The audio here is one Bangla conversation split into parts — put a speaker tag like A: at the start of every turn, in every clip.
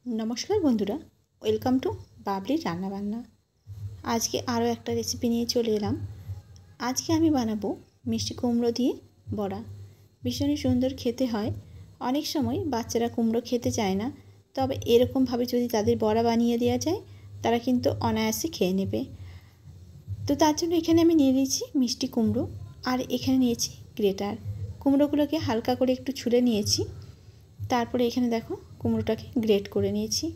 A: नमस्कार बंधुरा वेलकाम टू बाबली रान्ना बान्ना। आज के आरो एक रेसिपि निये चले एलाम। आज के आमी बानाबो मिष्टि कुमड़ो दिए बड़ा। भीषण सुंदर खेते हय। अनेक समय बाच्चारा कुमड़ो खेते चाय ना, तबे एरकम भावे यदि तादेर बड़ा बानिये देওয়া যায় तारा किन्तु अनायासे खेये नेबे। तो तार जोन्नो एखाने आमी निये निয়েছি मिष्टि कुमड़ो और एखाने निয়েছি ग्रेटार। कुमड़ोगुलोके हालका करे एकटु छुले निয়েছি। तारपरे एखाने देखो कुमड़ोटाके ग्रेट करे निয়েছি।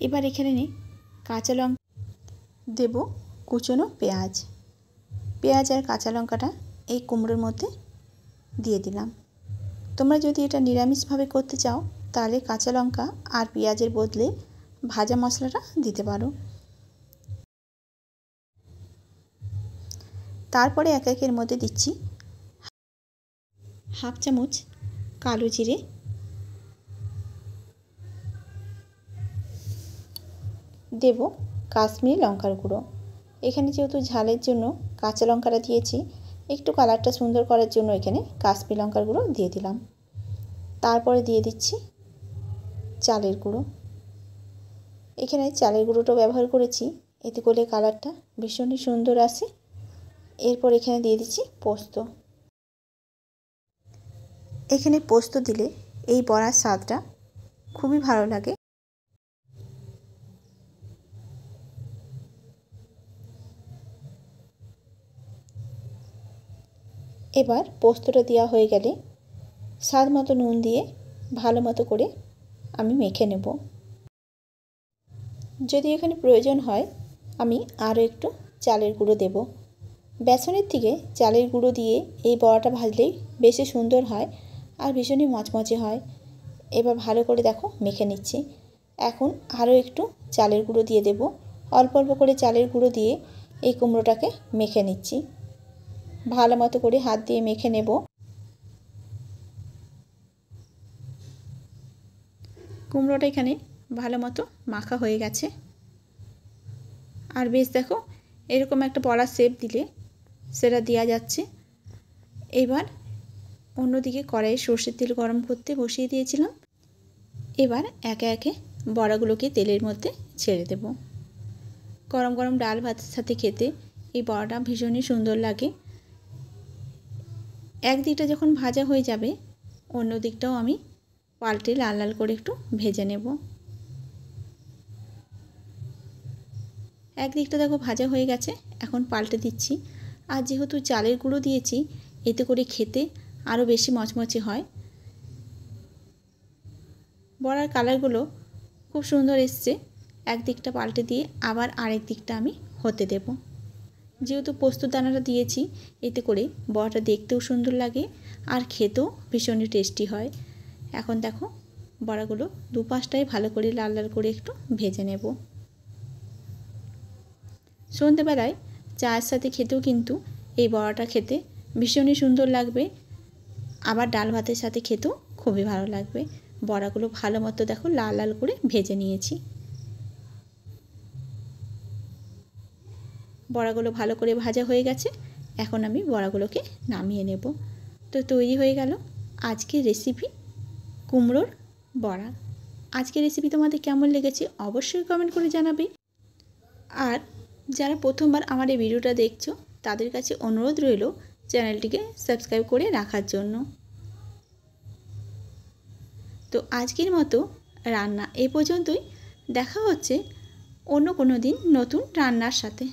A: एबार एखाने निয়ে काँचा लंका देब, कुचोनो पेঁয়াজ। पेঁয়াজ और काँचा लंकाटा এই কুমড়োর মধ্যে দিয়ে দিলাম। তোমরা যদি এটা নিরামিষভাবে করতে চাও তাহলে কাঁচা লঙ্কা আর পেঁয়াজের বদলে ভাজা মশলাটা দিতে পারো। তারপরে এক একের মধ্যে দিচ্ছি হাফ চামচ কালো জিরে, দেব কাশ্মীরি লঙ্কার গুঁড়ো। এখানে যেহেতু ঝালের জন্য কাঁচা লঙ্কাটা দিয়েছি, একটু কালারটা সুন্দর করার জন্য এখানে কাশ্মীরি লঙ্কার গুঁড়ো দিয়ে দিলাম। তারপরে দিয়ে দিচ্ছি চালের গুঁড়ো। এখানে চালের গুঁড়োটা ব্যবহার করেছি, এতে করে কালারটা ভীষণই সুন্দর আসে। এরপর এখানে দিয়ে দিচ্ছি পোস্ত। এখানে পোস্ত দিলে এই বড়ার স্বাদটা খুবই ভালো লাগে। এবার পোস্তটা দেওয়া হয়ে গেলে স্বাদ মতো নুন দিয়ে ভালো মতো করে আমি মেখে নেব। যদি এখানে প্রয়োজন হয় আমি আরও একটু চালের গুঁড়ো দেব। বেসনের থেকে চালের গুঁড়ো দিয়ে এই বড়াটা ভাজলেই বেশি সুন্দর হয় আর ভীষণই মচমচে হয়। এবার ভালো করে দেখো মেখে নিচ্ছি। এখন আরও একটু চালের গুঁড়ো দিয়ে দেব। অল্প অল্প করে চালের গুঁড়ো দিয়ে এই কুমড়োটাকে মেখে নিচ্ছি। ভালো মতো করে হাত দিয়ে মেখে নেব। কুমড়োটা এখানে ভালো মতো মাখা হয়ে গেছে। আর বেশ দেখো এরকম একটা বড়ার শেপ দিলে সেটা দেওয়া যাচ্ছে। এবার অন্যদিকে কড়াইয়ে সর্ষের তেল গরম করতে বসিয়ে দিয়েছিলাম। এবার একে একে বড়াগুলোকে তেলের মধ্যে ছেড়ে দেব। গরম গরম ডাল ভাতের সাথে খেতে এই বড়াটা ভীষণই সুন্দর লাগে। এক দিকটা যখন ভাজা হয়ে যাবে অন্য দিকটাও আমি পাল্টে লাল লাল করে একটু ভেজে নেব। এক দিকটা দেখো ভাজা হয়ে গেছে, এখন পাল্টে দিচ্ছি। আর যেহেতু চালের গুঁড়ো দিয়েছি এতে করে খেতে আরও বেশি মচমচে হয়। বড়ার কালারগুলো খুব সুন্দর এসছে। এক দিকটা পাল্টে দিয়ে আবার আরেক দিকটা আমি হতে দেব। যেহেতু পোস্ত দানাটা দিয়েছি এতে করে বড়াটা দেখতেও সুন্দর লাগে আর খেতেও ভীষণই টেস্টি হয়। এখন দেখো বড়াগুলো দুপাশটাই ভালো করে লাল লাল করে একটু ভেজে নেব। সন্ধ্যেবেলায় চায়ের সাথে খেতেও কিন্তু এই বড়াটা খেতে ভীষণই সুন্দর লাগবে। আবার ডাল ভাতের সাথে খেতেও খুবই ভালো লাগবে। বড়াগুলো ভালো মতো দেখো লাল লাল করে ভেজে নিয়েছি। বড়াগুলো ভালো করে ভাজা হয়ে গেছে, এখন আমি বড়াগুলোকে নামিয়ে নেব। তো তৈরি হয়ে গেল আজকের রেসিপি কুমড়োর বড়া। আজকের রেসিপি তোমাদের কেমন লেগেছে অবশ্যই কমেন্ট করে জানাবে। আর যারা প্রথমবার আমার এই ভিডিওটা দেখছো তাদের কাছে অনুরোধ রইল চ্যানেলটিকে সাবস্ক্রাইব করে রাখার জন্য। তো আজকের মতো রান্না এ পর্যন্তই। দেখা হচ্ছে অন্য কোনো দিন নতুন রান্নার সাথে।